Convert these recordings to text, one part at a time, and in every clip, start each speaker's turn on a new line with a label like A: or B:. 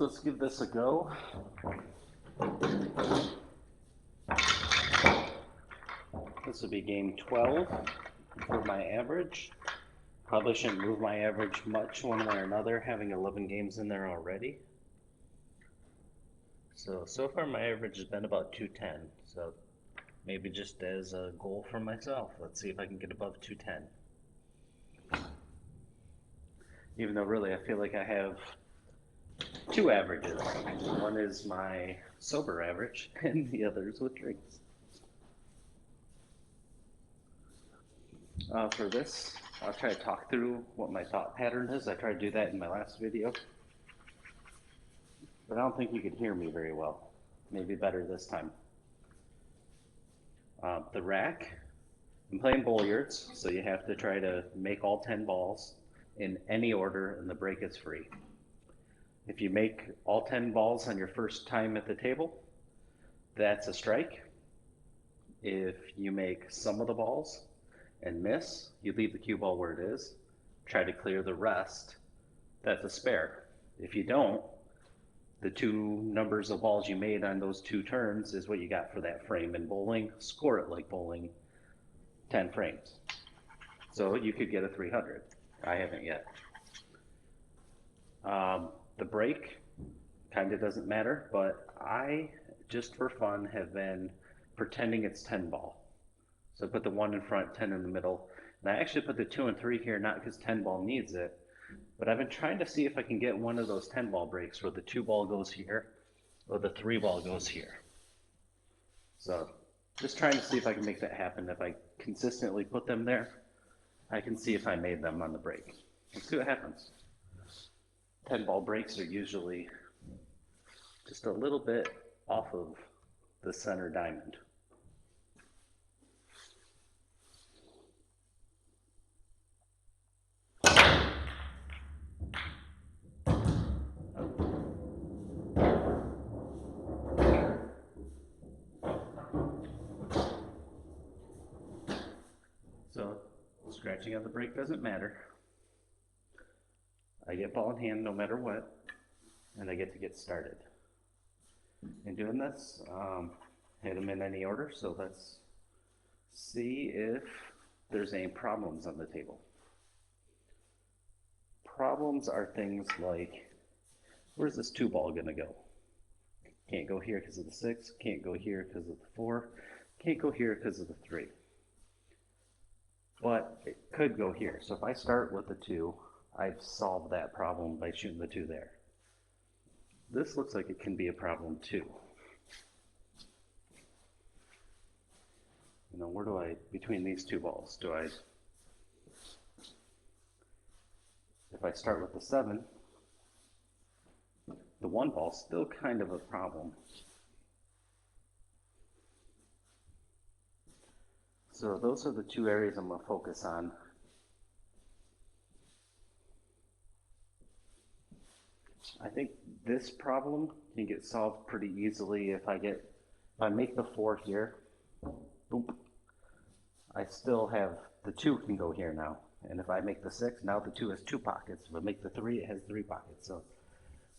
A: So let's give this a go. This will be game 12 for my average. Probably shouldn't move my average much one way or another, having 11 games in there already. So far my average has been about 210. So maybe just as a goal for myself, let's see if I can get above 210. Even though really I feel like I have two averages. One is my sober average and the other is with drinks. For this, I'll try to talk through what my thought pattern is. I tried to do that in my last video, but I don't think you could hear me very well. Maybe better this time. The rack, I'm playing Bowlliards, so you have to try to make all 10 balls in any order and the break is free. If you make all 10 balls on your first time at the table, that's a strike. If you make some of the balls and miss, you leave the cue ball where it is, try to clear the rest, that's a spare. If you don't, the two numbers of balls you made on those 2 turns is what you got for that frame. In bowling, score it like bowling, 10 frames. So you could get a 300. I haven't yet. The break kind of doesn't matter, but I, just for fun, have been pretending it's 10 ball. So I put the 1 in front, 10 in the middle, and I actually put the 2 and 3 here, not because 10 ball needs it, but I've been trying to see if I can get one of those 10 ball breaks where the 2 ball goes here, or the 3 ball goes here. So just trying to see if I can make that happen. If I consistently put them there, I can see if I made them on the break. Let's see what happens. 10 ball breaks are usually just a little bit off of the center diamond. So scratching on the break doesn't matter. I get ball in hand no matter what, and I get to get started. In doing this, hit them in any order, so let's see if there's any problems on the table. Problems are things like, where's this 2 ball gonna go? Can't go here because of the 6, can't go here because of the 4, can't go here because of the 3. But it could go here. So if I start with the 2, I've solved that problem by shooting the 2 there. This looks like it can be a problem too. You know, where do I, between these 2 balls, do I, if I start with the 7, the 1 ball's still kind of a problem. So those are the 2 areas I'm going to focus on. I think this problem can get solved pretty easily if I make the 4 here, boop, I still have, the 2 can go here now. And if I make the 6, now the 2 has 2 pockets. If I make the 3, it has 3 pockets. So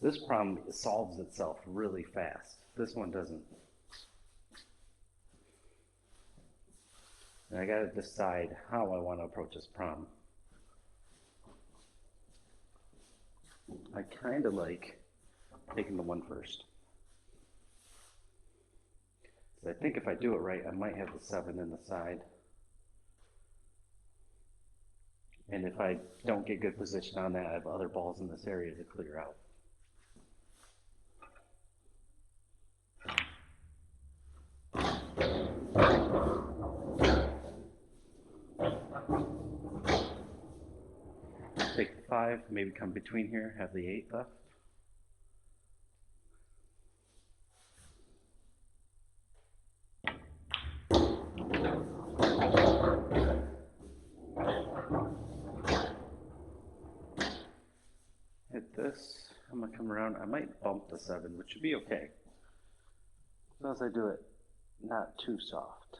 A: this problem solves itself really fast. This one doesn't. And I gotta decide how I want to approach this problem. I kind of like taking the 1 first. So I think if I do it right, I might have the 7 in the side. And if I don't get good position on that, I have other balls in this area to clear out. Take the 5, maybe come between here, have the 8 left. Hit this, I'm gonna come around, I might bump the 7, which should be okay. As long as I do it not too soft.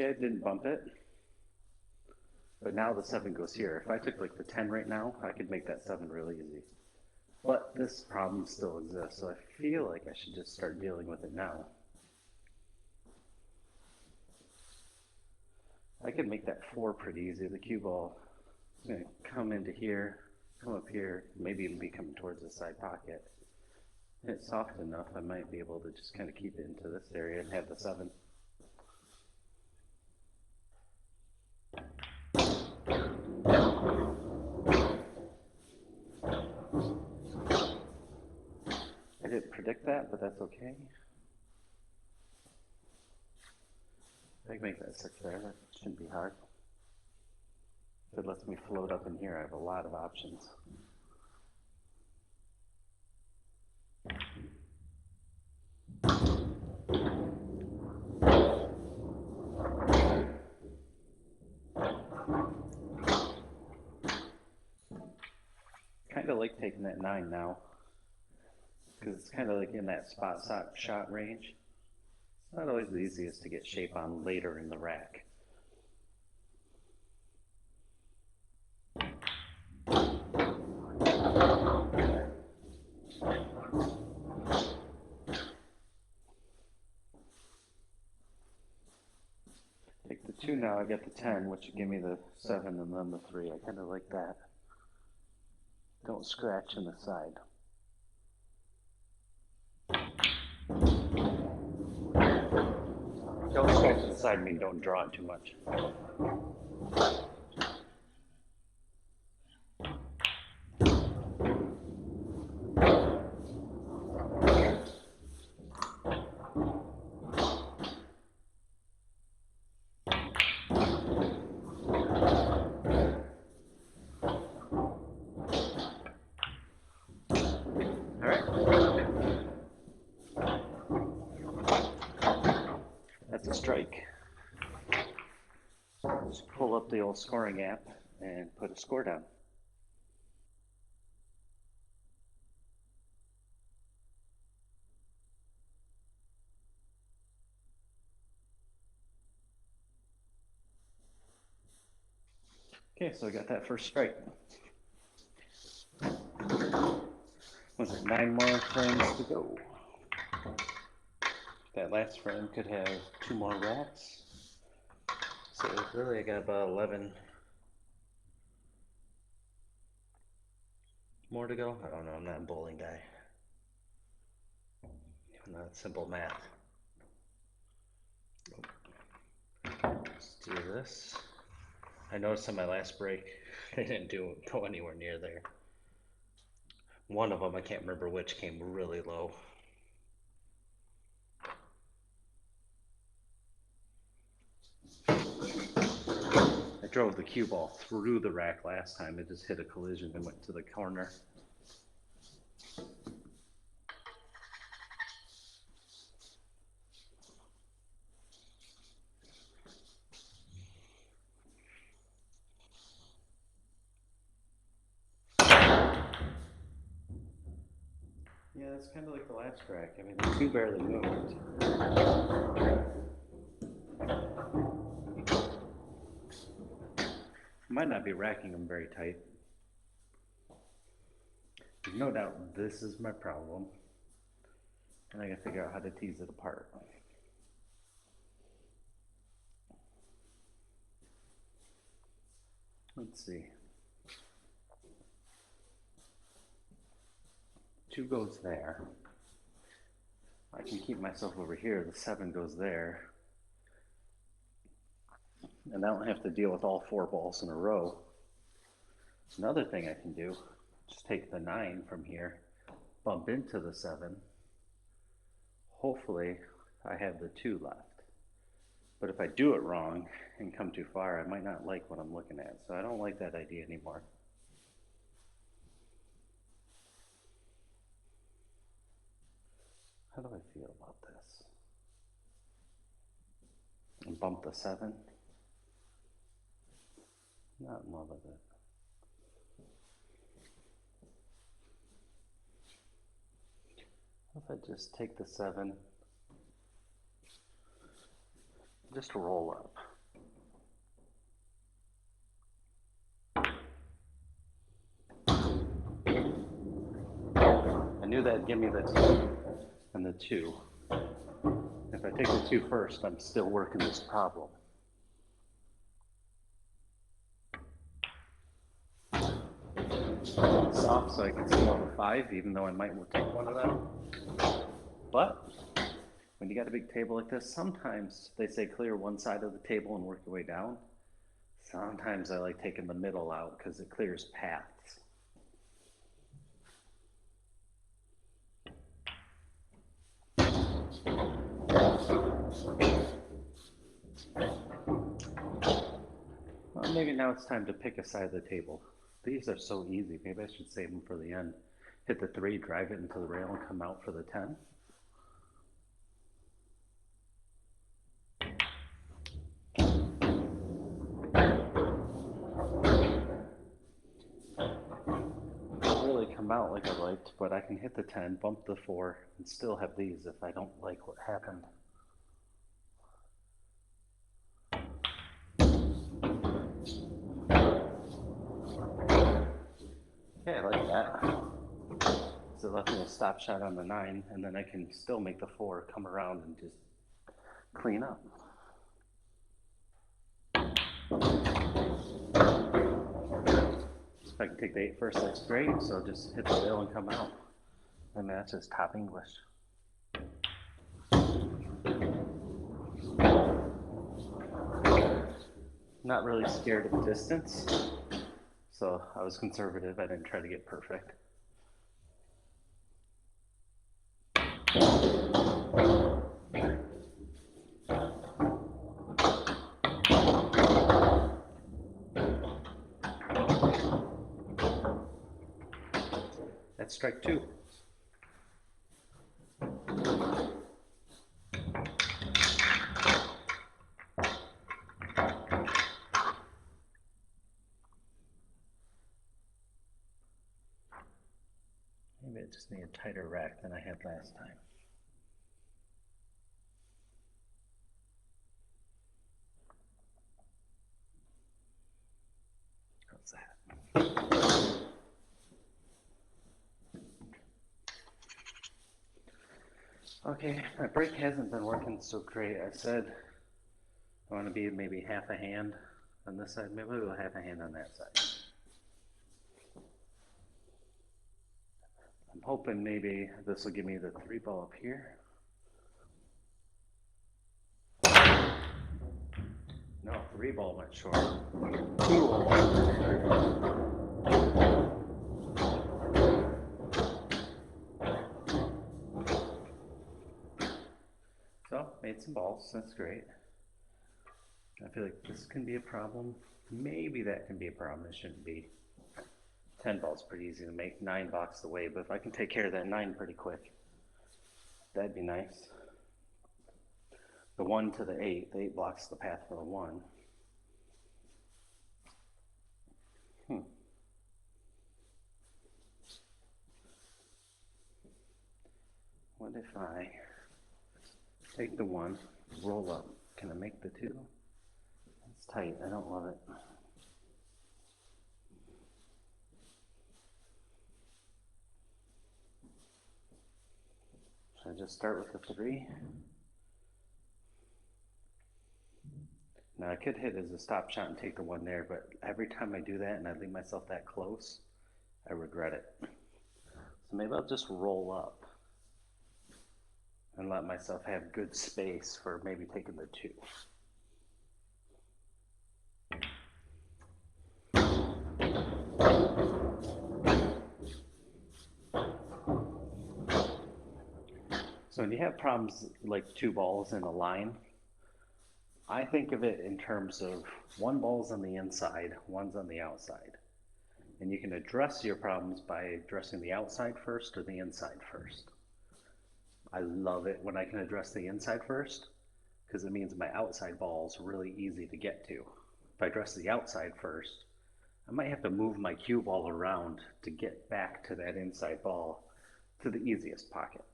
A: Okay, I didn't bump it. But now the 7 goes here. If I took like the 10 right now, I could make that 7 really easy. But this problem still exists, so I feel like I should just start dealing with it now. I could make that 4 pretty easy. The cue ball is going to come into here, come up here, maybe even be coming towards the side pocket. And it's soft enough, I might be able to just kind of keep it into this area and have the 7. I didn't predict that, but that's okay. I can make that 6 there, that shouldn't be hard. If it lets me float up in here, I have a lot of options. Kind of like taking that 9 now, because it's kind of like in that spot shot range. It's not always the easiest to get shape on later in the rack. Take the 2 now, I get the 10, which would give me the 7 and then the 3. I kind of like that. Don't scratch in the side. Don't scratch in the side, I mean don't draw it too much. That's a strike. Just pull up the old scoring app and put a score down. Okay, so I got that first strike. Was it 9 more frames to go? That last frame could have 2 more racks. So really I got about 11 more to go. I don't know, I'm not a bowling guy. Even though it's simple math. Let's do this. I noticed on my last break, they didn't go anywhere near there. One of them, I can't remember which, came really low. I drove the cue ball through the rack last time. It just hit a collision and went to the corner. Yeah, it's kind of like the last rack. I mean, the cue barely moved. Might not be racking them very tight. There's no doubt this is my problem. And I gotta figure out how to tease it apart. Let's see. 2 goes there. I can keep myself over here. The 7 goes there. And I don't have to deal with all 4 balls in a row. Another thing I can do, just take the 9 from here, bump into the 7. Hopefully I have the 2 left. But if I do it wrong and come too far, I might not like what I'm looking at. So I don't like that idea anymore. How do I feel about this? And bump the 7. Not in love with it. If I just take the 7, just roll up. knew that'd give me the 2 and the 2. If I take the 2 first, I'm still working this problem. Soft, so I can still have a 5, even though I might take one of them. But when you got a big table like this, sometimes they say clear one side of the table and work your way down. Sometimes I like taking the middle out because it clears paths. Well, maybe now it's time to pick a side of the table. These are so easy. Maybe I should save them for the end. Hit the 3, drive it into the rail, and come out for the 10. Don't really come out like I liked, but I can hit the 10, bump the 4, and still have these if I don't like what happened. Okay, I like that. So it left me a stop shot on the 9, and then I can still make the 4 come around and just clean up. If I can take the 8 first, that's great. So just hit the rail and come out. I mean, that's just top English. Not really scared of distance, so I was conservative. I didn't try to get perfect. That's strike 2. Maybe I just need a tighter rack than I had last time. How's that? Okay, my brake hasn't been working so great. I said I want to be maybe half a hand on this side. Maybe we'll go half a hand on that side. I'm hoping maybe this will give me the 3 ball up here. No, 3 ball went short. 2 So, made some balls, that's great. I feel like this can be a problem. Maybe that can be a problem, it shouldn't be. 10 balls pretty easy to make, 9 blocks the way, but if I can take care of that 9 pretty quick, that'd be nice. The 1 to the 8, the 8 blocks the path for the 1. What if I take the 1, roll up? Can I make the 2? It's tight, I don't love it. Should I just start with the 3? Now I could hit as a stop shot and take the 1 there, but every time I do that and I leave myself that close, I regret it. So maybe I'll just roll up and let myself have good space for maybe taking the 2. So when you have problems like 2 balls in a line, I think of it in terms of 1 ball's on the inside, 1's on the outside. And you can address your problems by addressing the outside first or the inside first. I love it when I can address the inside first, because it means my outside ball is really easy to get to. If I address the outside first, I might have to move my cue ball around to get back to that inside ball to the easiest pocket.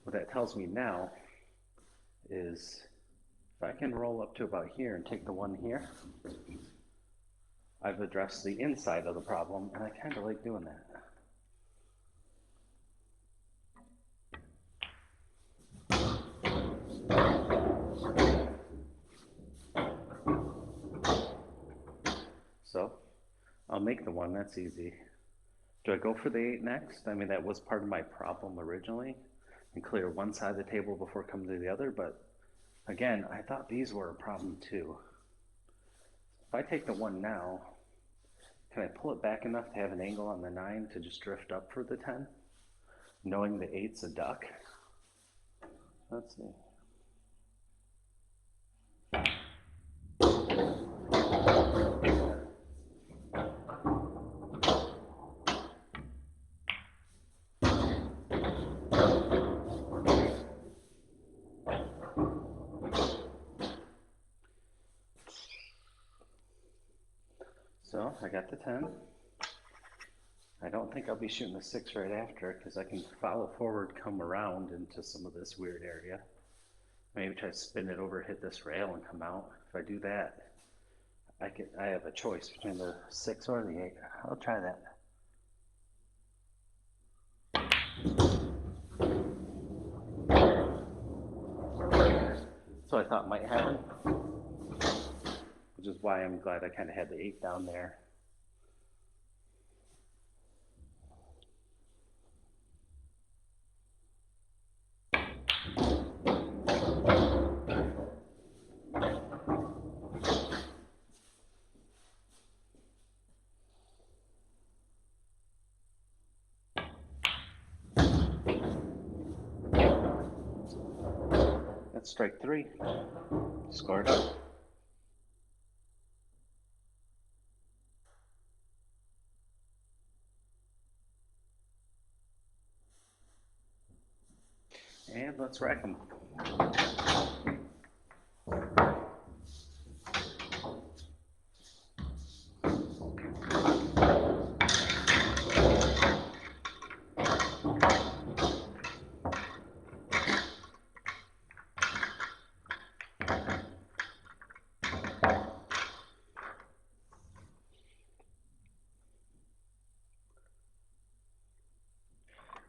A: What that tells me now is if I can roll up to about here and take the 1 here, I've addressed the inside of the problem, and I kind of like doing that. I'll make the 1, that's easy. Do I go for the 8 next? I mean, that was part of my problem originally, and clear one side of the table before coming to the other, but again, I thought these were a problem too. If I take the 1 now, can I pull it back enough to have an angle on the 9 to just drift up for the 10, knowing the 8's a duck? Let's see. So I got the 10. I don't think I'll be shooting the 6 right after because I can follow forward, come around into some of this weird area. Maybe try to spin it over, hit this rail, and come out. If I do that, I have a choice between the 6 or the 8. I'll try that. So I thought might happen, which is why I'm glad I kind of had the 8 down there. That's strike 3. Scored up. And let's rack them.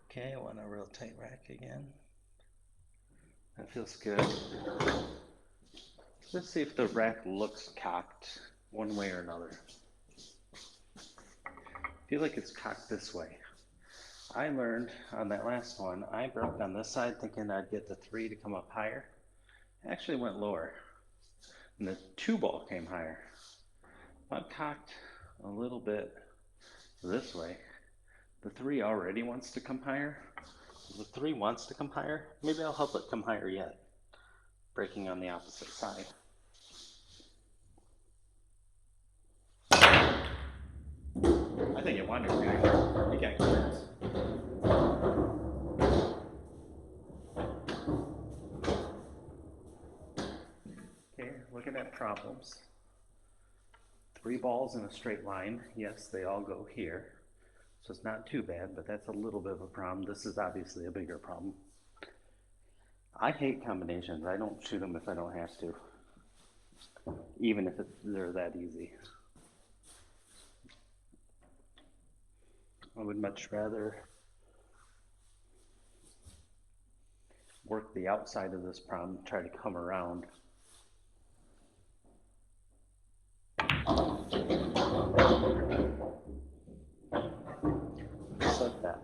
A: Okay, I want a real tight rack again. That feels good. Let's see if the rack looks cocked one way or another. I feel like it's cocked this way. I learned on that last one, I broke on this side thinking I'd get the 3 to come up higher. It actually went lower. And the 2 ball came higher. If I'm cocked a little bit this way, the 3 already wants to come higher. If the 3 wants to come higher, maybe I'll help it come higher yet. Breaking on the opposite side. I think it wanted to go. You got clearance. Okay, looking at problems. 3 balls in a straight line. Yes, they all go here. So it's not too bad, but that's a little bit of a problem. This is obviously a bigger problem. I hate combinations. I don't shoot them if I don't have to, even if they're that easy. I would much rather work the outside of this problem, try to come around. Just like that.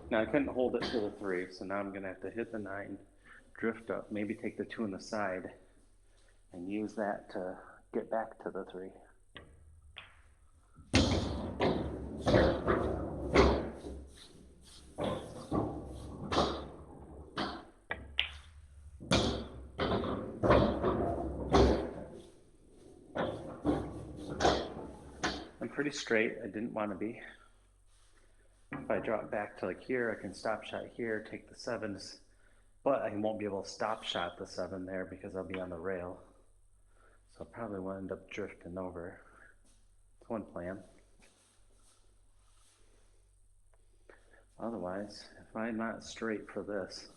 A: Now I couldn't hold it to the 3, so now I'm going to have to hit the 9, drift up, maybe take the 2 on the side, and use that to get back to the 3. I'm pretty straight. I didn't want to be. If I drop back to like here, I can stop shot here, take the 7s, but I won't be able to stop shot the 7 there because I'll be on the rail. So I probably will end up drifting over. It's one plan. Otherwise, if I'm not straight for this,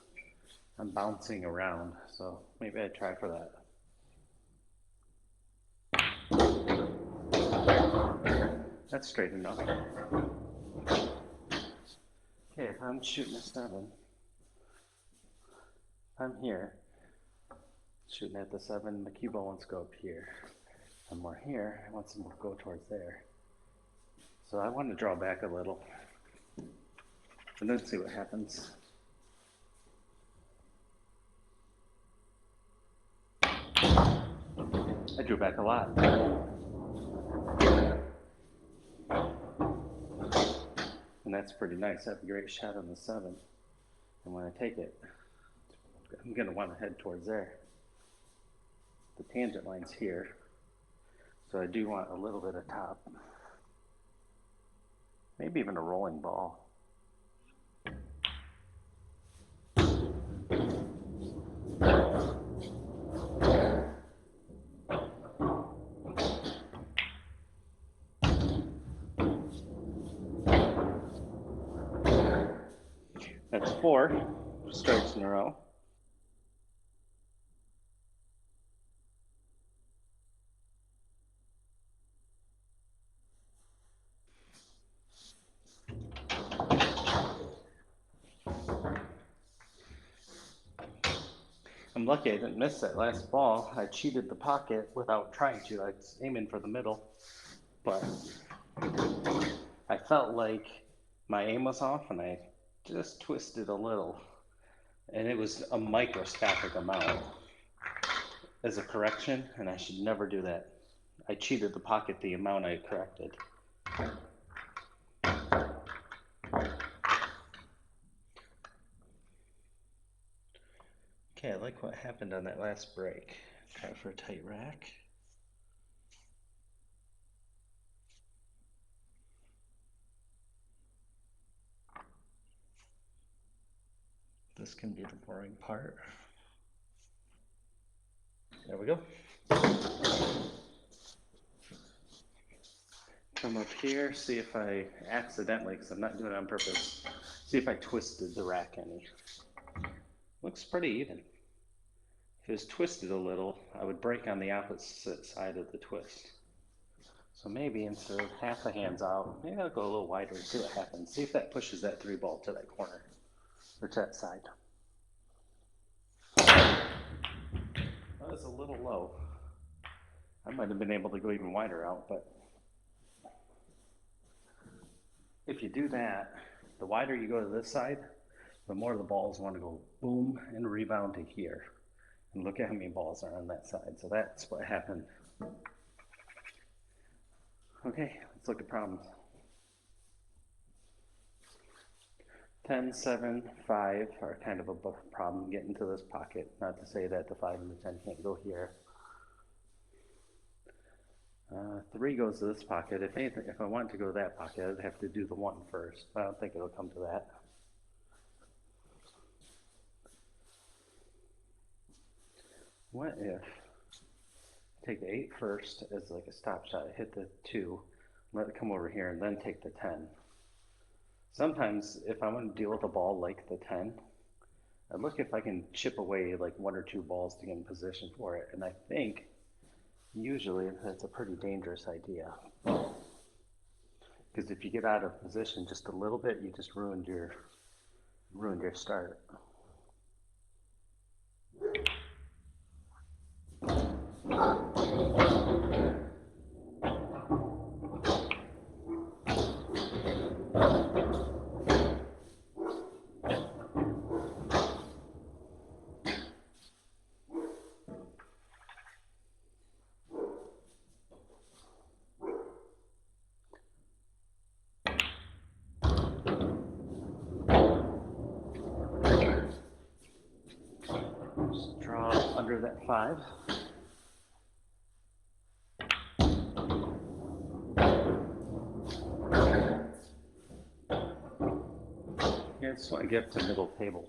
A: I'm bouncing around. So maybe I'd try for that. That's straight enough. Okay, if I'm shooting a 7, I'm here, shooting at the 7, the cue ball wants to go up here. I'm more here, I want some to go towards there. So I want to draw back a little, and then see what happens. I drew back a lot. And that's pretty nice. I have a great shot on the 7. And when I take it, I'm going to want to head towards there. The tangent line's here. So I do want a little bit of top. Maybe even a rolling ball. That's 4 strikes in a row. I'm lucky I didn't miss that last ball. I cheated the pocket without trying to. I was aiming for the middle, but I felt like my aim was off and I just twisted a little. And it was a microscopic amount as a correction, and I should never do that. I cheated the pocket the amount I corrected. Okay, I like what happened on that last break. Try for a tight rack. This can be the boring part. There we go. Come up here, see if I accidentally, because I'm not doing it on purpose, see if I twisted the rack any. Looks pretty even. If it was twisted a little, I would break on the opposite side of the twist. So maybe instead of half the hands out, maybe I'll go a little wider and see what happens. See if that pushes that 3 ball to that corner, or to that side. That was a little low. I might have been able to go even wider out, but if you do that, the wider you go to this side, the more the balls want to go boom and rebound to here. And look at how many balls are on that side. So that's what happened. Okay, let's look at problems. 10, 7, 5 are kind of a problem getting to this pocket. Not to say that the 5 and the 10 can't go here. 3 goes to this pocket. If anything, if I want to go to that pocket, I'd have to do the 1 first. I don't think it'll come to that. What if I take the 8 first as like a stop shot, hit the 2, let it come over here, and then take the 10. Sometimes if I want to deal with a ball like the 10, I look if I can chip away like 1 or 2 balls to get in position for it. And I think usually that's a pretty dangerous idea. Because if you get out of position just a little bit, you just ruined your start. Just draw under that 5. Yeah, I just want to get to middle table.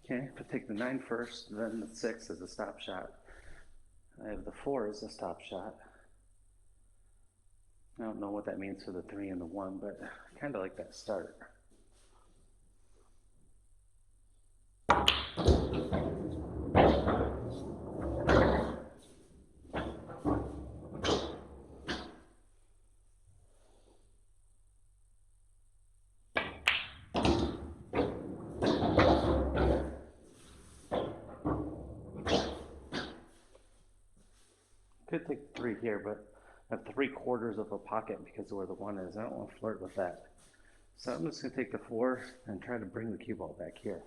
A: Okay, if I take the 9 first, then the 6 as a stop shot. I have the 4 as a stop shot. I don't know what that means for the 3 and the 1, but I kind of like that start. Could take 3 here, but I have 3/4 of a pocket because of where the 1 is. I don't want to flirt with that. So I'm just going to take the 4 and try to bring the cue ball back here.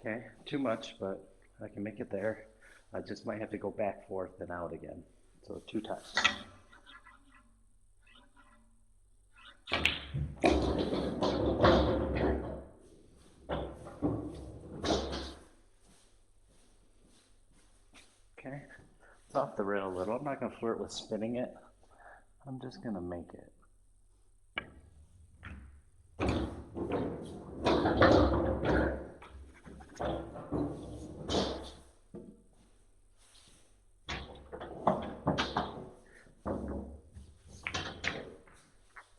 A: Okay, too much, but I can make it there. I just might have to go back, forth, and out again. So 2 times. Okay, it's off the rail a little. I'm not going to flirt with spinning it. I'm just going to make it.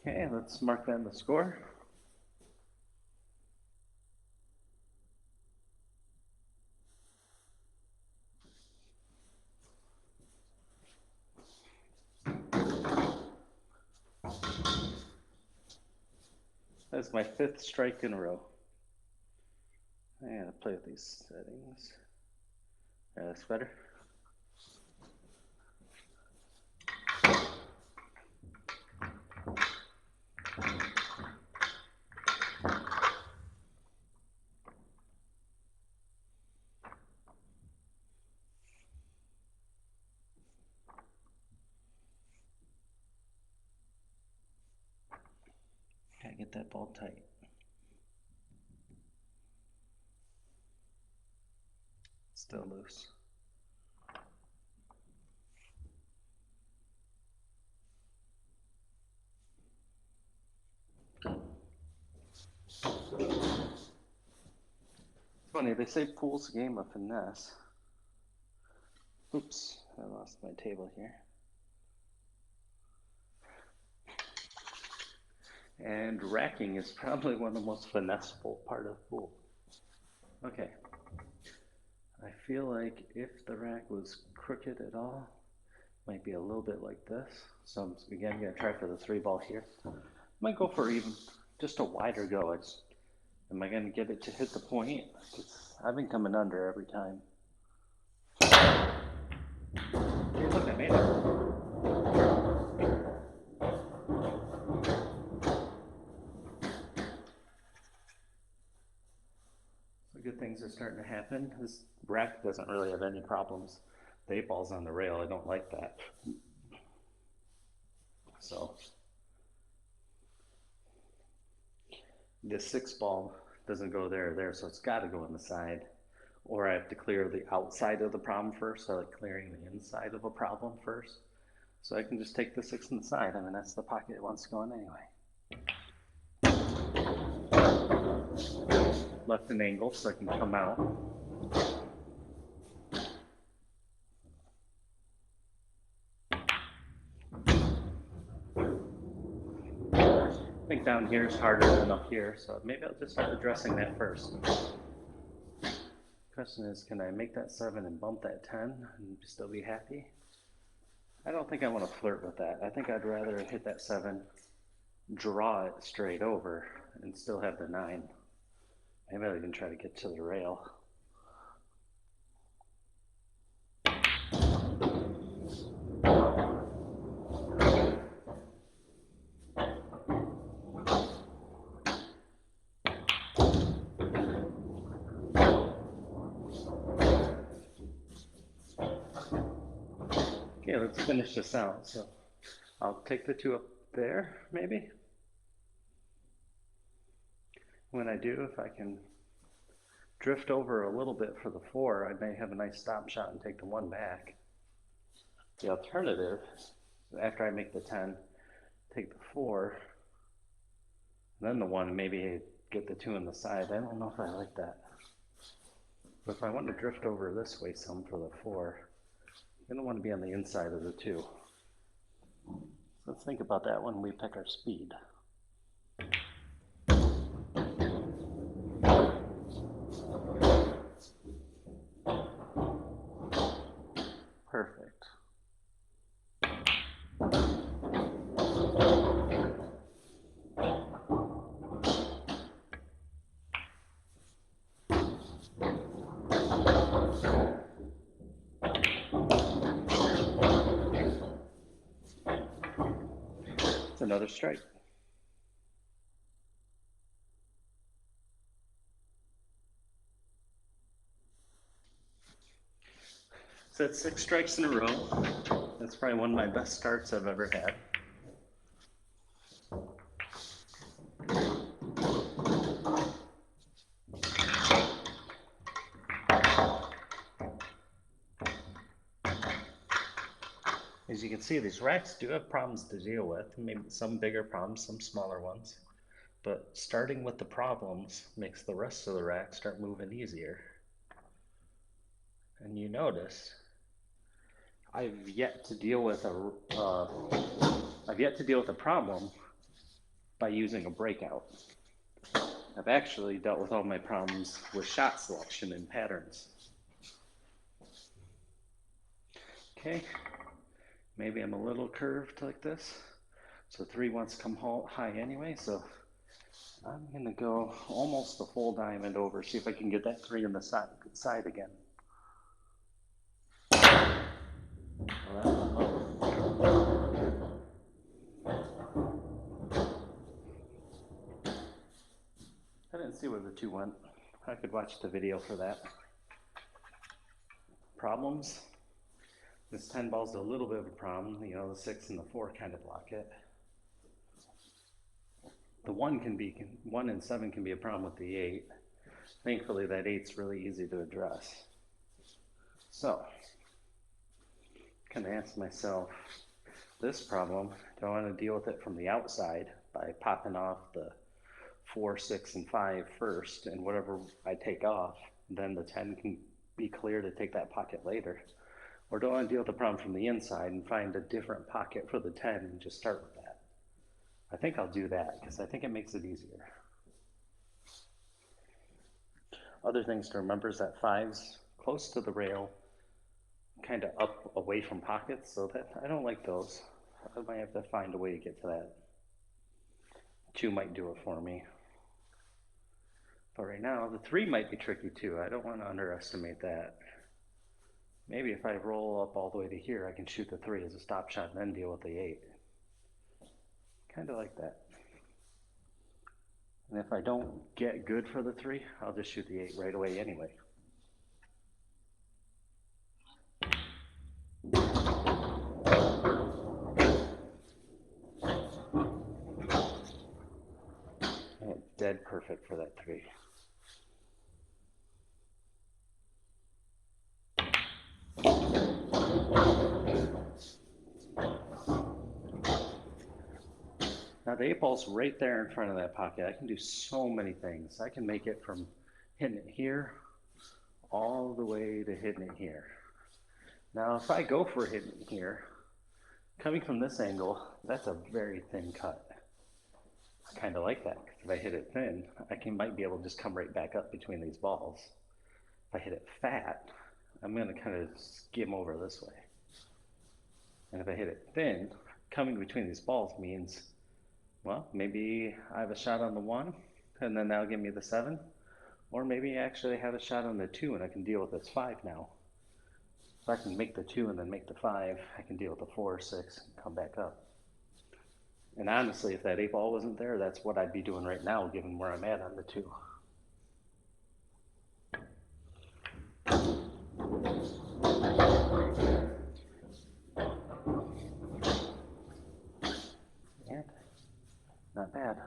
A: Okay, let's mark that in the score. That's my 5th strike in a row. I gotta play with these settings. Yeah, that's better. Gotta get that ball tight. Still loose. It's funny, they say pool's a game of finesse. Oops, I lost my table here. And racking is probably one of the most finesseful part of pool. Okay. I feel like if the rack was crooked at all, it might be a little bit like this. So I'm again gonna try for the 3 ball here. I might go for even just a wider go. Am I gonna get it to hit the point? I've been coming under every time. Hey, look, I made it. Good things are starting to happen. This rack doesn't really have any problems. The 8 ball's on the rail. I don't like that. So the 6 ball doesn't go there or there, so it's got to go on the side. Or I have to clear the outside of the problem first, so like clearing the inside of a problem first. So I can just take the 6 on the side. I mean, that's the pocket it wants to go in anyway. Left an angle so I can come out. I think down here is harder than up here, so maybe I'll just start addressing that first. Question is, can I make that 7 and bump that 10 and still be happy? I don't think I want to flirt with that. I think I'd rather hit that 7, draw it straight over, and still have the 9. Maybe I can try to get to the rail. Okay, let's finish this out. So I'll take the 2 up there, maybe. When I do, if I can drift over a little bit for the 4, I may have a nice stop shot and take the 1 back. The alternative, after I make the 10, take the 4, then the 1, maybe get the 2 on the side. I don't know if I like that. But if I want to drift over this way some for the 4, I'm going to want to be on the inside of the 2. So let's think about that when we pick our speed. Perfect. It's another strike. So that's 6 strikes in a row. That's probably one of my best starts I've ever had. As you can see, these racks do have problems to deal with, maybe some bigger problems, some smaller ones. But starting with the problems makes the rest of the rack start moving easier. And you notice I've yet to deal with a problem by using a breakout. I've actually dealt with all my problems with shot selection and patterns. Okay, maybe I'm a little curved like this. So 3 wants to come high anyway, so I'm gonna go almost a full diamond over, see if I can get that 3 on the side again. I didn't see where the 2 went. I could watch the video for that. Problems. This 10 ball's a little bit of a problem. You know, the 6 and the 4 kind of block it. The 1 and 7 can be a problem with the 8. Thankfully, that 8's really easy to address. So, kind of ask myself this problem, do I want to deal with it from the outside by popping off the 4, 6, and 5 first, and whatever I take off, then the 10 can be clear to take that pocket later? Or do I want to deal with the problem from the inside and find a different pocket for the 10 and just start with that? I think I'll do that because I think it makes it easier. Other things to remember is that 5's close to the rail, kind of up away from pockets, so that I don't like those. I might have to find a way to get to that. 2 might do it for me. But right now, the 3 might be tricky too. I don't want to underestimate that. Maybe if I roll up all the way to here, I can shoot the 3 as a stop shot and then deal with the 8. Kind of like that. And if I don't get good for the 3, I'll just shoot the 8 right away anyway. And dead perfect for that 3. Now the 8 ball's right there in front of that pocket. I can do so many things. I can make it from hitting it here all the way to hitting it here. Now if I go for hitting it here, coming from this angle, that's a very thin cut. I kind of like that, because if I hit it thin, might be able to just come right back up between these balls. If I hit it fat, I'm going to kind of skim over this way. And if I hit it thin, coming between these balls means, well, maybe I have a shot on the 1, and then that'll give me the 7. Or maybe I actually have a shot on the 2, and I can deal with this 5 now. If I can make the 2 and then make the 5, I can deal with the 4 or 6 and come back up. And honestly, if that 8 ball wasn't there, that's what I'd be doing right now, given where I'm at on the 2. And not bad.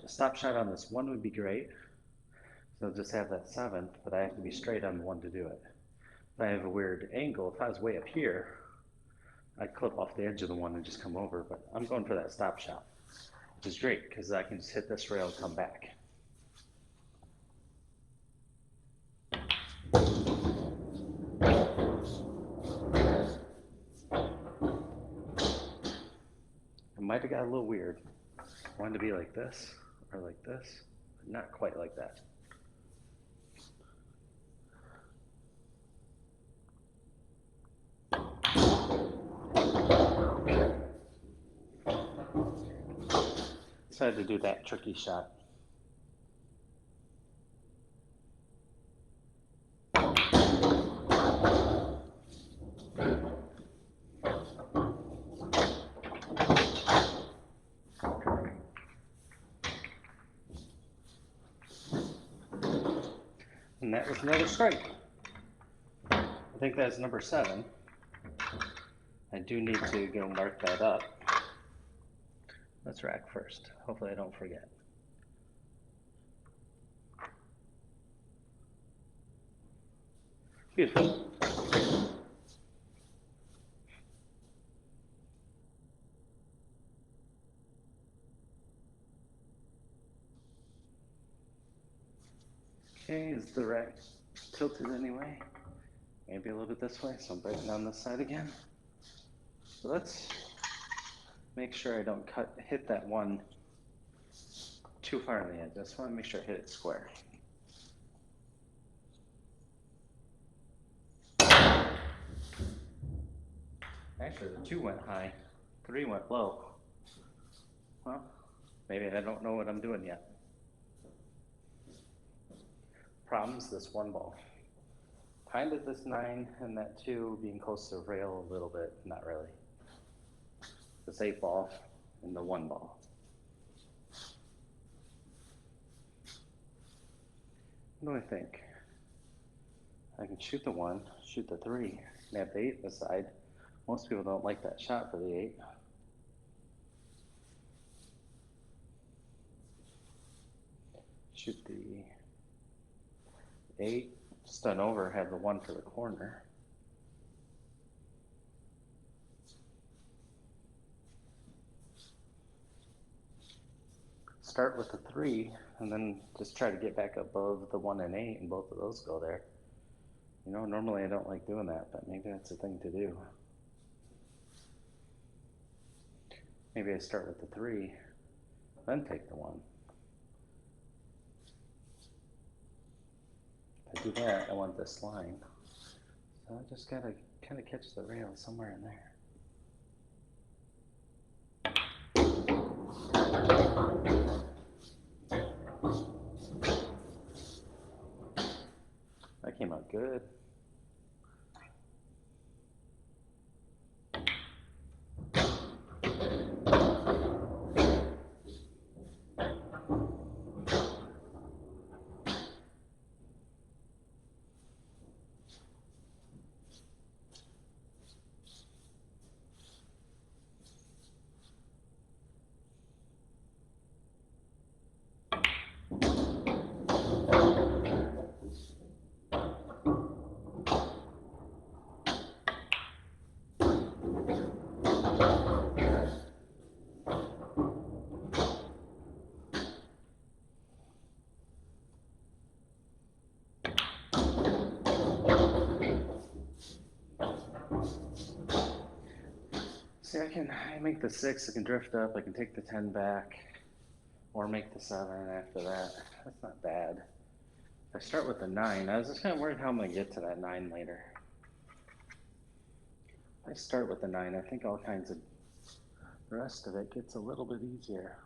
A: Stop shot on this 1 would be great. So I'll just have that 7th, but I have to be straight on the 1 to do it. If I have a weird angle, if I was way up here, I'd clip off the edge of the 1 and just come over, but I'm going for that stop shot, which is great because I can just hit this rail and come back. It might have got a little weird. I wanted to be like this or like this, but not quite like that. Decided to do that tricky shot. And that was another strike. I think that's number 7. I do need to go mark that up. Let's rack first. Hopefully I don't forget. Beautiful. Okay, is the rack tilted anyway? Maybe a little bit this way, so I'm breaking down this side again. So let's make sure I don't hit that one too far on the edge. I just want to make sure I hit it square. Actually, the 2 went high, 3 went low. Well, maybe I don't know what I'm doing yet. Problems, this 1 ball. Kind of this 9 and that 2 being close to the rail a little bit, not really. This 8 ball and the 1 ball. What do I think? I can shoot the 1, shoot the 3, and have the 8 aside. Most people don't like that shot for the 8. Shoot the 8, stun over, have the 1 for the corner. Start with the 3, and then just try to get back above the 1 and 8, and both of those go there. You know, normally I don't like doing that, but maybe that's a thing to do. Maybe I start with the 3, then take the 1. If I do that, I want this line. So I just gotta kind of catch the rail somewhere in there. That came out good. See, I make the 6, I can drift up, I can take the 10 back, or make the 7 after that. That's not bad. If I start with the 9, I was just kind of worried how I'm going to get to that 9 later. If I start with the 9, I think all kinds of, the rest of it gets a little bit easier.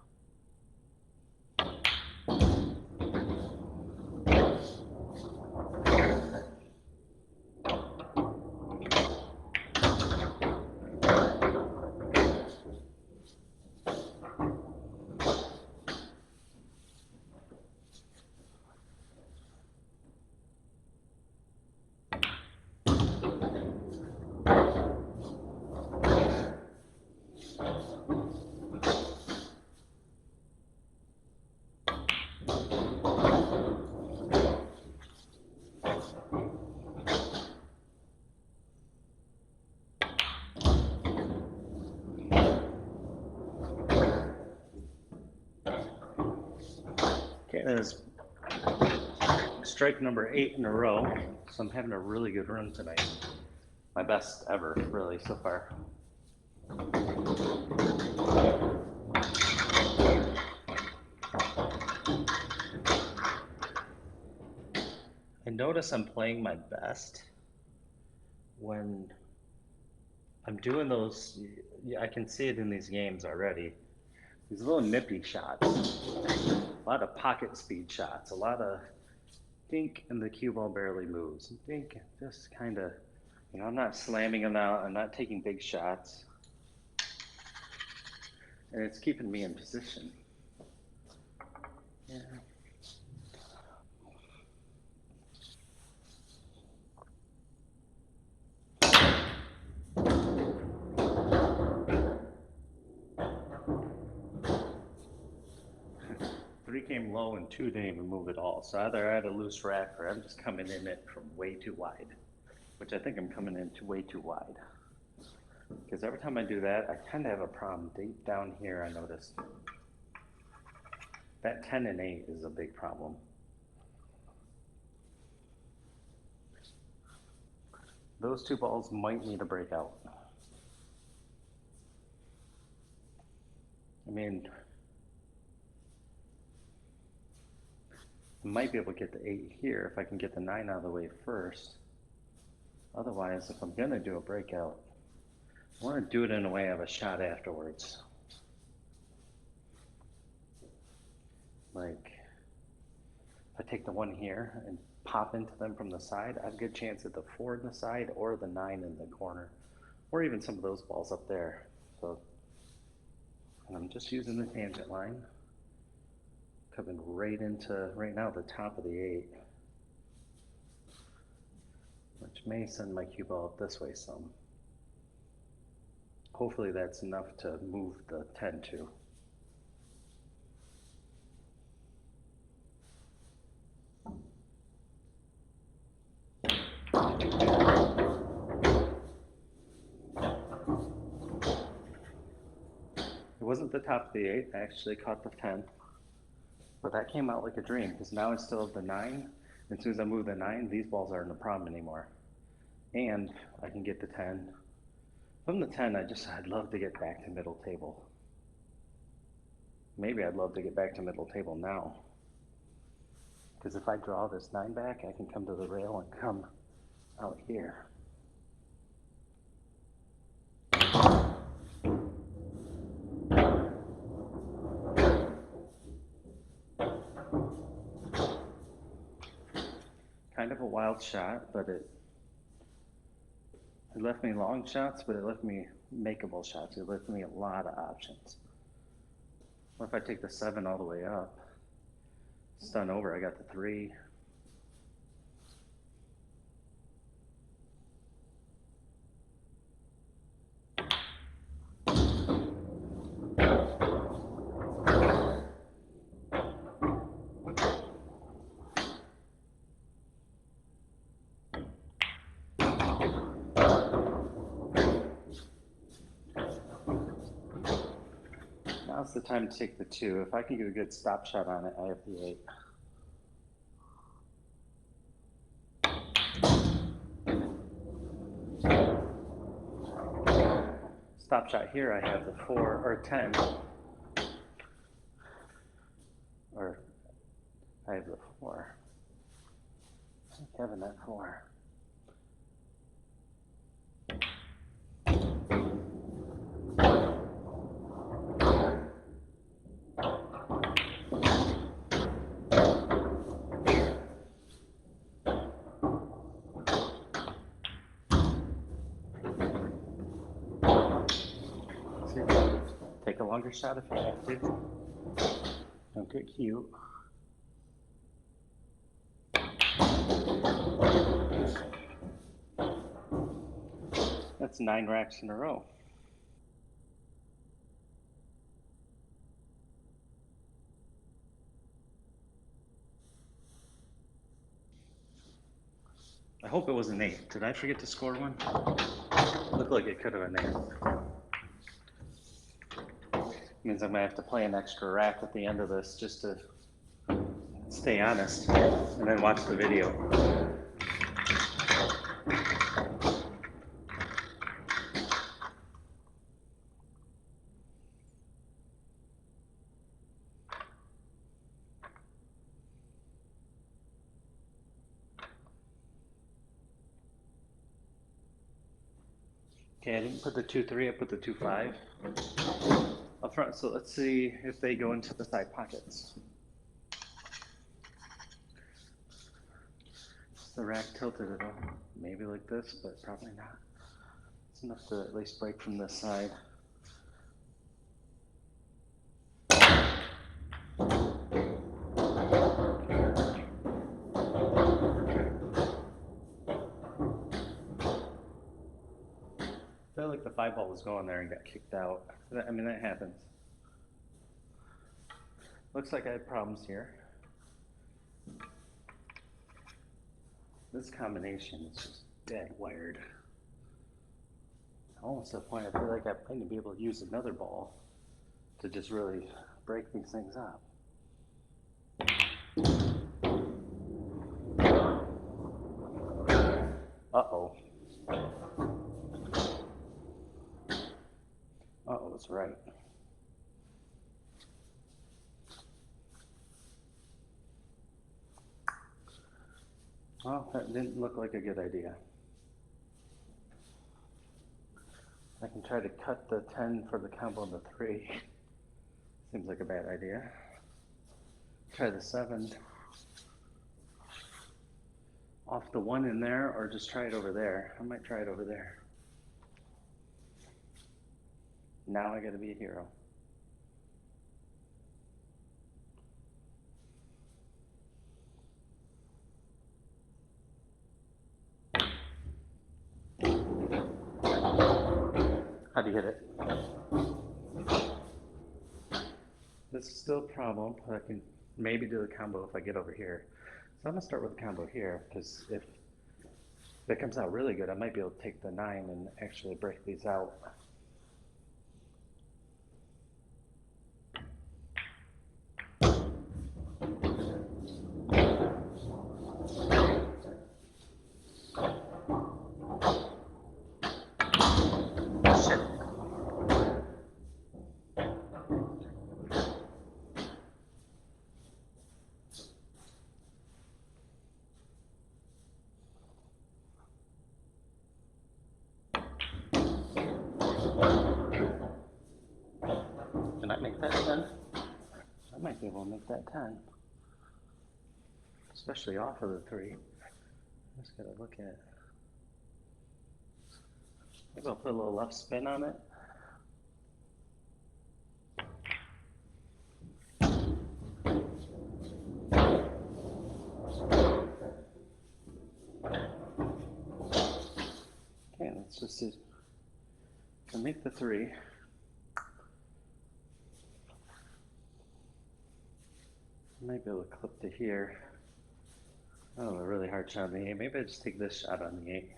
A: Okay, that is strike number 8 in a row, so I'm having a really good run tonight. My best ever, really, so far. notice I'm playing my best when I'm doing those. I can see it in these games already. These little nippy shots, a lot of pocket speed shots, a lot of dink, and the cue ball barely moves. Dink, just kind of, I'm not slamming them out. I'm not taking big shots, and it's keeping me in position. Yeah. 3 came low and 2 didn't even move at all. So either I had a loose rack or I'm just coming in it from way too wide, which I think I'm coming in way too wide. Because every time I do that, I kind of have a problem deep down here. I noticed that 10 and 8 is a big problem. Those 2 balls might need a breakout. I mean, I might be able to get the 8 here if I can get the 9 out of the way first. Otherwise, if I'm going to do a breakout, I want to do it in a way I have a shot afterwards. Like, if I take the 1 here and pop into them from the side, I have a good chance at the 4 in the side or the 9 in the corner, or even some of those balls up there. So, and I'm just using the tangent line, coming right into, right now, the top of the 8, which may send my cue ball up this way some. Hopefully that's enough to move the 10 to. It wasn't the top of the 8, I actually caught the 10. But that came out like a dream, because now I still have the 9. As soon as I move the 9, these balls aren't a problem anymore. And I can get the 10. From the 10, I'd love to get back to middle table. Maybe I'd love to get back to middle table now. Because if I draw this 9 back, I can come to the rail and come out here. Kind of a wild shot, but it left me long shots, but it left me makeable shots. It left me a lot of options. What if I take the 7 all the way up? Stun over, I got the 3. Now's the time to take the 2. If I can get a good stop shot on it, I have the 8. Stop shot here, I have the 4 or 10. Or I have the 4. I think having that 4. Take a longer shot if you have to. Don't get cute. That's 9 racks in a row. I hope it was an 8. Did I forget to score one? Looked like it could have been 8. Means I'm gonna have to play an extra rack at the end of this just to stay honest, and then watch the video. Okay, I didn't put the 2-3, I put the 2-5 up front. So let's see if they go into the side pockets. Is the rack tilted at all? Maybe like this, but probably not. It's enough to at least break from this side. I feel like the 5 ball was going there and got kicked out. I mean, that happens. Looks like I had problems here. This combination is just dead wired. Almost to the point I feel like I might to be able to use another ball to just really break these things up. Uh-oh. Uh-oh, that's right. Well, that didn't look like a good idea. I can try to cut the 10 for the combo of the 3. Seems like a bad idea. Try the 7 off the 1 in there, or just try it over there. I might try it over there. Now I gotta be a hero. How do you hit it? This is still a problem. I can maybe do the combo if I get over here. So I'm gonna start with the combo here, because if it comes out really good, I might be able to take the 9 and actually break these out. Can I make that 10? I might be able to make that 10. Especially off of the 3. Just gotta look at it. Maybe I'll put a little left spin on it. Okay, let's just see. Can make the 3. I might be able to clip to here. Oh, a really hard shot on the 8. Maybe I just take this shot on the 8.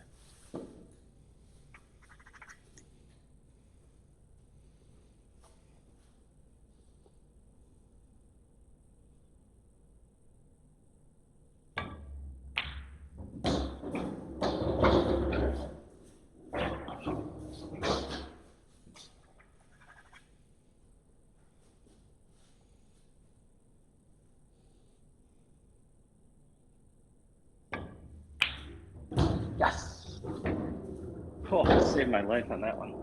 A: Yes! Oh, saved my life on that one.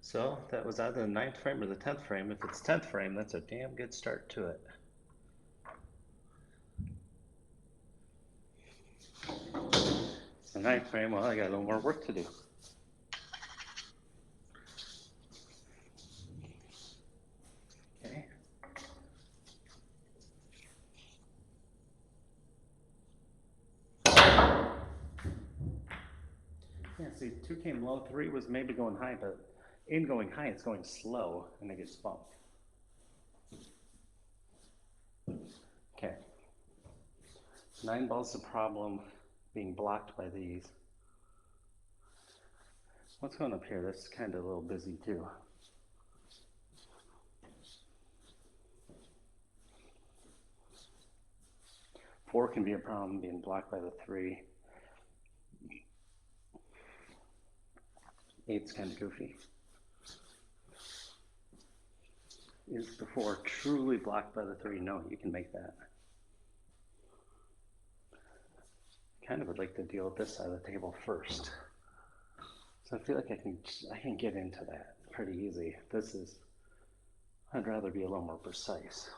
A: So that was either the 9th frame or the 10th frame. If it's 10th frame, that's a damn good start to it. It's the 9th frame, well, I got a little more work to do. Okay. Yeah, see, 2 came low, 3 was maybe going high, but in going high, it's going slow, and it gets bumped. Okay. 9 ball's the problem being blocked by these. What's going up here? This is kind of a little busy too. Four can be a problem being blocked by the 3. 8's kind of goofy. Is the 4 truly blocked by the 3? No, you can make that. Kind of would like to deal with this side of the table first. So I feel like I can get into that pretty easy. I'd rather be a little more precise.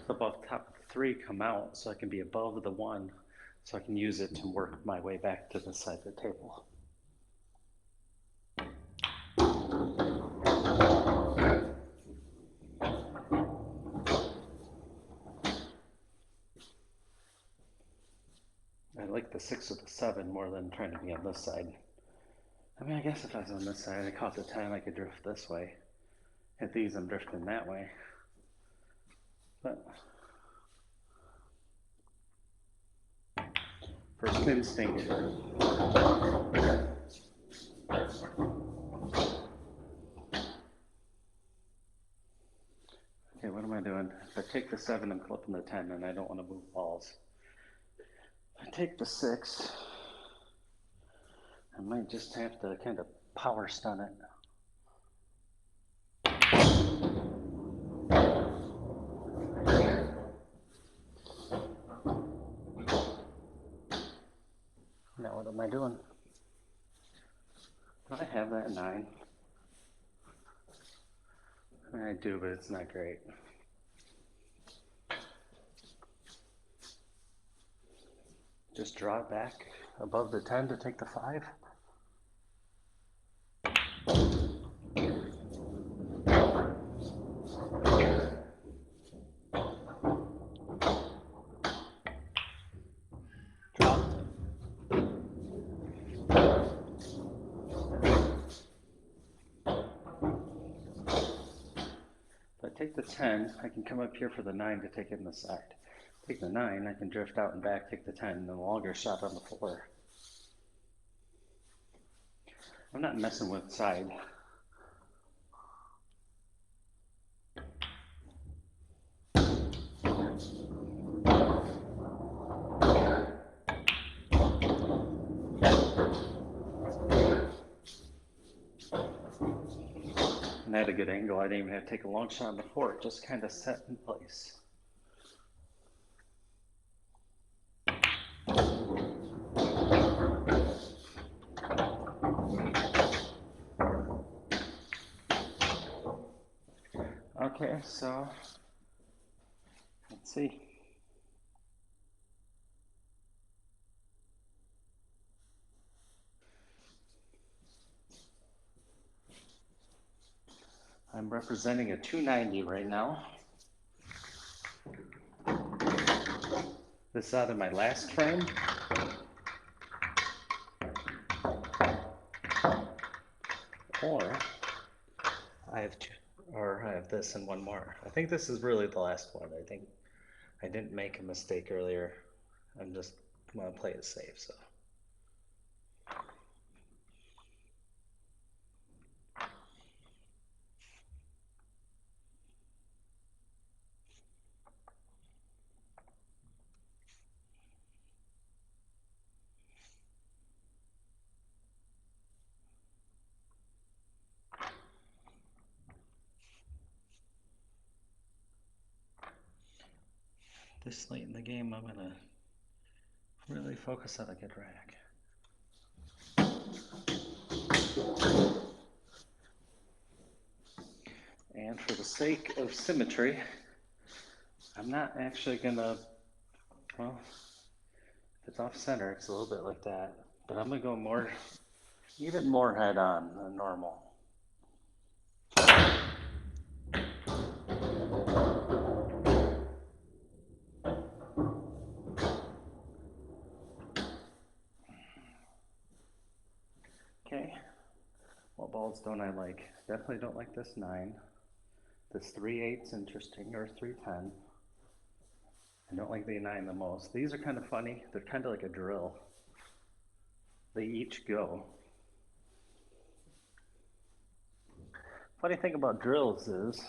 A: Above top 3 come out so I can be above the 1, so I can use it to work my way back to the side of the table. I like the 6 or the 7 more than trying to be on this side. I mean, I guess if I was on this side, I caught the 10, I could drift this way. At these, I'm drifting that way. But first instinct. Okay, what am I doing? If I take the 7, I'm flipping the 10, and I don't want to move balls. If I take the 6, I might just have to kind of power stun it. Now what am I doing? Do I have that 9? I do, but it's not great. Just draw it back above the 10 to take the 5. Take the 10, I can come up here for the 9 to take it in the side. Take the 9, I can drift out and back, take the 10, and then a longer shot on the 4. I'm not messing with side. And I had a good angle. I didn't even have to take a long shot on the 4. It just kind of set in place. Okay, so let's see. I'm representing a 290 right now. This is either my last frame or I have this and one more. I think this is really the last one. I think I didn't make a mistake earlier. I'm just going to play it safe, so. This late in the game, I'm going to really focus on a good rack. And for the sake of symmetry, I'm not actually going to, well, if it's off center, it's a little bit like that. But I'm going to go even more head on than normal. Okay, what balls don't I like? Definitely don't like this 9. This 3/8's interesting, or 3/10. I don't like the 9 the most. These are kind of funny. They're kind of like a drill. They each go. Funny thing about drills is,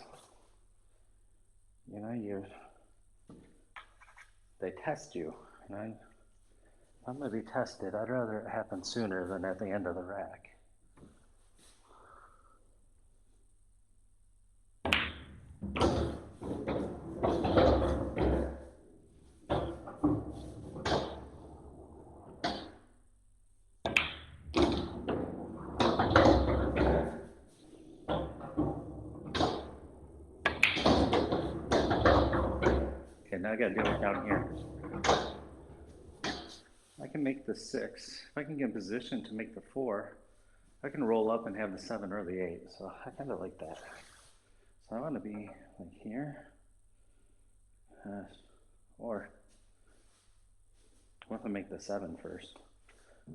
A: they test you. You know, if I'm going to be tested, I'd rather it happen sooner than at the end of the rack. Okay, now I got to deal with down here. I can make the 6. If I can get in position to make the 4, I can roll up and have the 7 or the 8. So I kind of like that. So I want to be like here. Or what if I make the 7 first?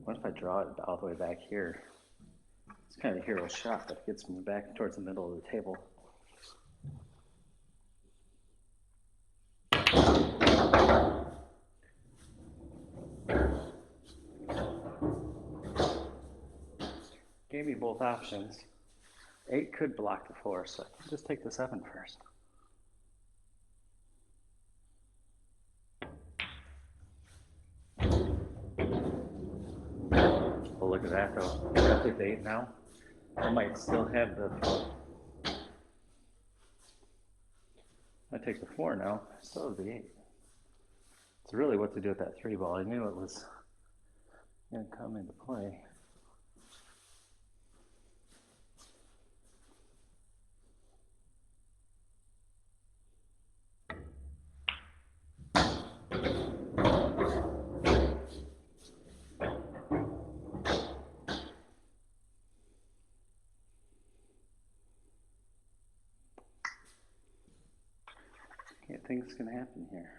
A: What if I draw it all the way back here? It's kind of a hero shot that gets me back towards the middle of the table. Gave me both options. 8 could block the 4, so I can just take the 7 first. Oh, look at that though. I'll take the 8 now. I might still have the... I take the 4 now. I still have the 8. It's really what to do with that 3 ball. I knew it was going to come into play. Things can happen here.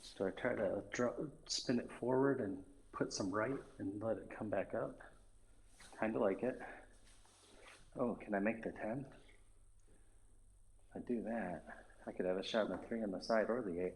A: So I try to spin it forward and put some right and let it come back up. Kind of like it. Oh, can I make the 10? If I do that, I could have a shot in the 3 on the side or the 8.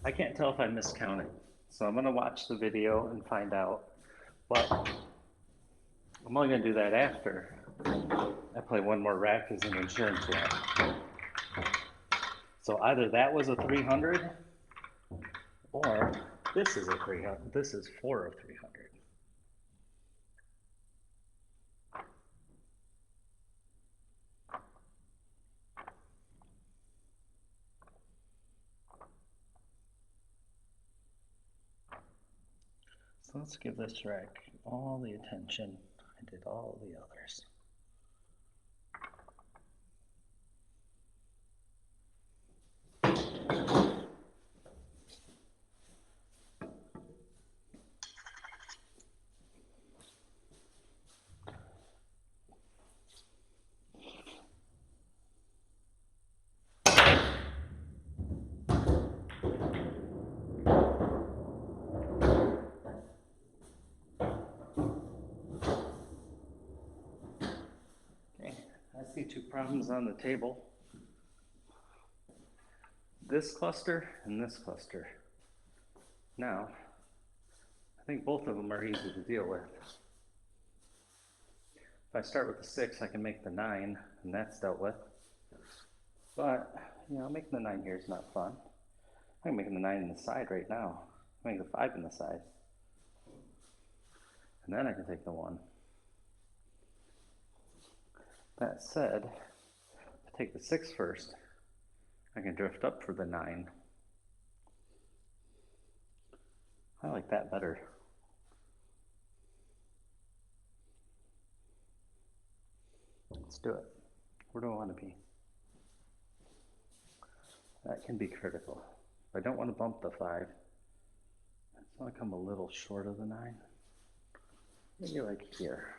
A: I can't tell if I miscounted, so I'm going to watch the video and find out, but I'm only going to do that after I play one more rack as an insurance rack. So either that was a 300, or this is a 300. This is 4 of 300. So let's give this rack all the attention I did all the others. I see 2 problems on the table. This cluster and this cluster. Now, I think both of them are easy to deal with. If I start with the 6, I can make the 9, and that's dealt with. But, making the 9 here is not fun. I'm making the 9 in the side right now. I'm making the 5 in the side. And then I can take the 1. That said, if I take the 6 first, I can drift up for the 9. I like that better. Let's do it. Where do I want to be? That can be critical. If I don't want to bump the 5, I just want to come a little short of the 9. Maybe like here.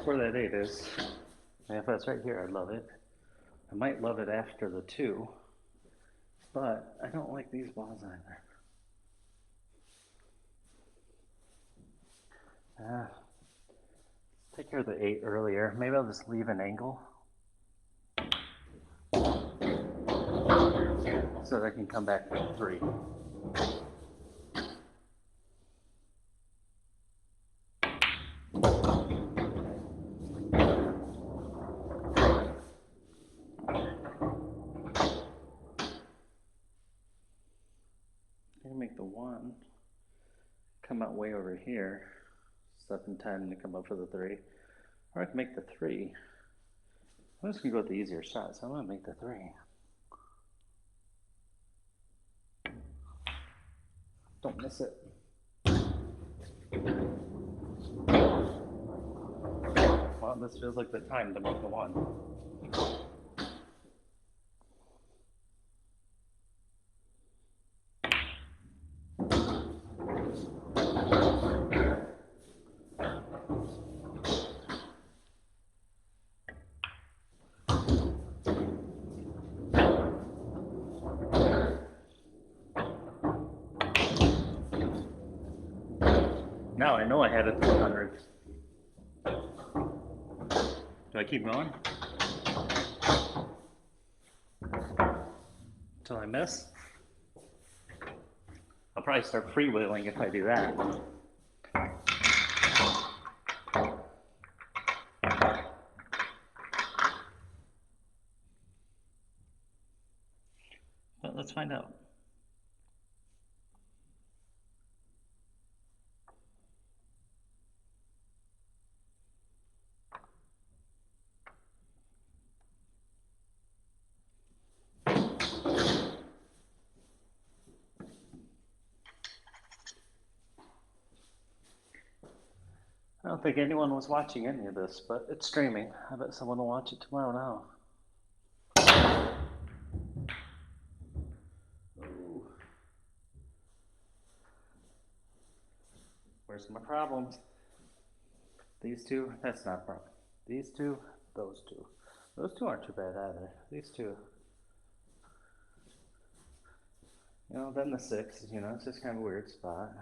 A: Where that 8 is. And if that's right here, I'd love it. I might love it after the 2, but I don't like these balls either. Take care of the 8 earlier. Maybe I'll just leave an angle so that I can come back to 3. Make the 1 come out way over here, 7, 10 to come up for the 3, or I can make the 3. I'm just gonna go with the easier shot, so I'm gonna make the 3. Don't miss it. Well, this feels like the time to make the 1. Now I know I had it 300. Do I keep going? Until I miss? I'll probably start freewheeling if I do that. But let's find out. I don't think anyone was watching any of this, but it's streaming. I bet someone will watch it tomorrow now. Ooh. Where's my problems? These 2, that's not a problem. These 2, those 2. Those 2 aren't too bad either. These 2. You know, then the 6, you know, it's just kind of a weird spot.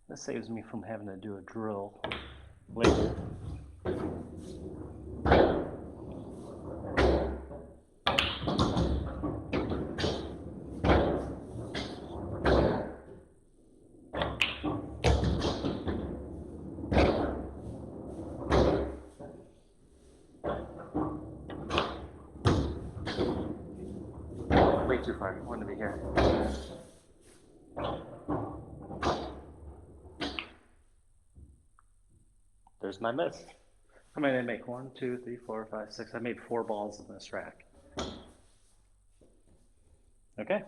A: This saves me from having to do a drill later. Way too far. I want to be here. There's my miss. How many did I make? 1, 2, 3, 4, 5, 6. I made 4 balls in this rack. Okay.